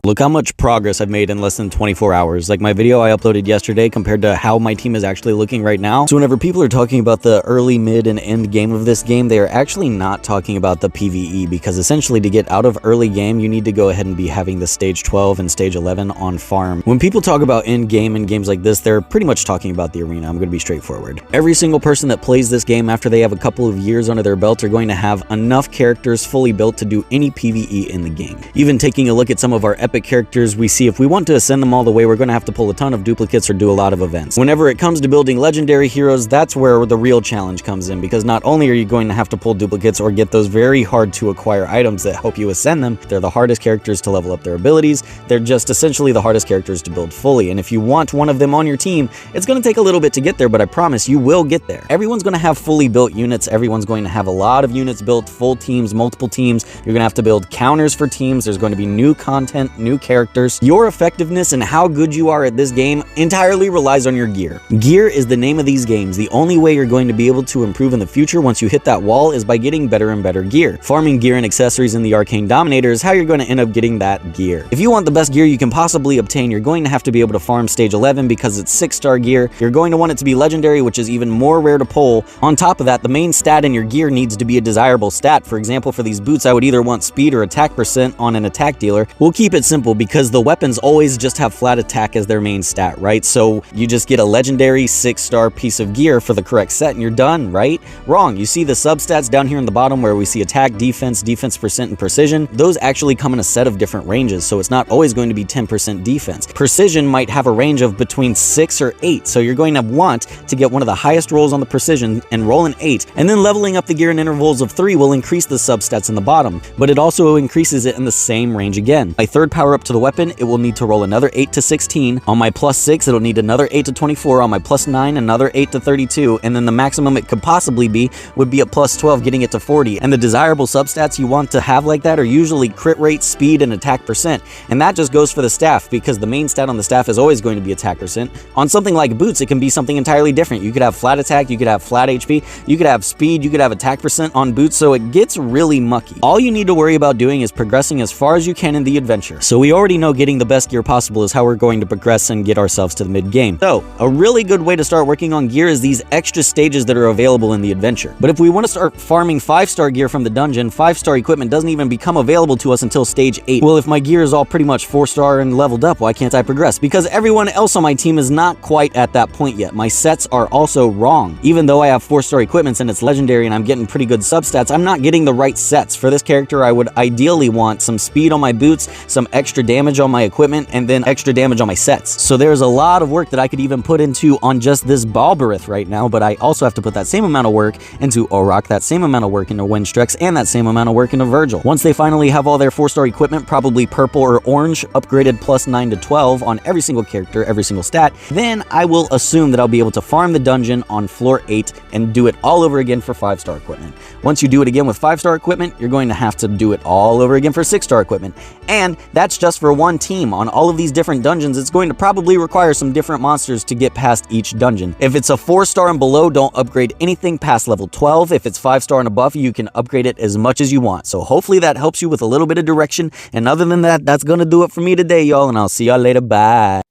Look how much progress I've made in less than 24 hours. Like my video I uploaded yesterday compared to how my team is actually looking right now. So whenever people are talking about the early, mid, and end game of this game, they are actually not talking about the PvE, because essentially to get out of early game, you need to go ahead and be having the stage 12 and stage 11 on farm. When people talk about end game in games like this, they're pretty much talking about the arena. I'm going to be straightforward. Every single person that plays this game after they have a couple of years under their belt are going to have enough characters fully built to do any PvE in the game. Even taking a look at some of our epic characters, we see if we want to ascend them all the way, we're going to have to pull a ton of duplicates or do a lot of events. Whenever it comes to building legendary heroes, that's where the real challenge comes in, because not only are you going to have to pull duplicates or get those very hard to acquire items that help you ascend them, they're the hardest characters to level up their abilities. They're just essentially the hardest characters to build fully, and if you want one of them on your team, it's going to take a little bit to get there, but I promise you will get there. Everyone's going to have fully built units. Everyone's going to have a lot of units built, full teams, multiple teams. You're going to have to build counters for teams. There's going to be new content, new characters. Your effectiveness and how good you are at this game entirely relies on your gear. Gear is the name of these games. The only way you're going to be able to improve in the future once you hit that wall is by getting better and better gear. Farming gear and accessories in the Arcane Dominator is how you're going to end up getting that gear. If you want the best gear you can possibly obtain, you're going to have to be able to farm stage 11 because it's 6-star gear. You're going to want it to be legendary, which is even more rare to pull. On top of that, the main stat in your gear needs to be a desirable stat. For example, for these boots, I would either want speed or attack percent on an attack dealer. We'll keep it simple because the weapons always just have flat attack as their main stat, right? So you just get a legendary 6-star piece of gear for the correct set and you're done, right? Wrong. You see the substats down here in the bottom where we see attack, defense, defense percent, and precision. Those actually come in a set of different ranges, so it's not always going to be 10% defense. Precision might have a range of between 6 or 8, so you're going to want to get one of the highest rolls on the precision and roll an 8, and then leveling up the gear in intervals of 3 will increase the substats in the bottom, but it also increases it in the same range again. My third power up to the weapon, it will need to roll another 8 to 16. On my plus 6, it'll need another 8 to 24. On my plus 9, another 8 to 32, and then the maximum it could possibly be would be a plus 12, getting it to 40. And the desirable substats you want to have like that are usually crit rate, speed, and attack percent, and that just goes for the staff because the main stat on the staff is always going to be attack percent. On something like boots, it can be something entirely different. You could have flat attack, you could have flat HP, you could have speed, you could have attack percent on boots, so it gets really mucky. All you need to worry about doing is progressing as far as you can in the adventure. So we already know getting the best gear possible is how we're going to progress and get ourselves to the mid game. So a really good way to start working on gear is these extra stages that are available in the adventure. But if we want to start farming 5-star gear from the dungeon, 5-star equipment doesn't even become available to us until stage 8. Well, if my gear is all pretty much 4-star and leveled up, why can't I progress? Because everyone else on my team is not quite at that point yet. My sets are also wrong. Even though I have 4-star equipments and it's legendary and I'm getting pretty good substats, I'm not getting the right sets. For this character, I would ideally want some speed on my boots, some extra damage on my equipment, and then extra damage on my sets. So there's a lot of work that I could even put into on just this Balberith right now, but I also have to put that same amount of work into Orok, that same amount of work into Windstrex, and that same amount of work into Virgil. Once they finally have all their 4-star equipment, probably purple or orange, upgraded plus 9 to 12 on every single character, every single stat, then I will assume that I'll be able to farm the dungeon on floor 8 and do it all over again for 5-star equipment. Once you do it again with 5-star equipment, you're going to have to do it all over again for 6-star equipment. And that's just for one team. On all of these different dungeons, it's going to probably require some different monsters to get past each dungeon. If it's a 4-star and below, don't upgrade anything past level 12. If it's 5-star and above, you can upgrade it as much as you want. So hopefully that helps you with a little bit of direction. And other than that, that's going to do it for me today, y'all. And I'll see y'all later. Bye.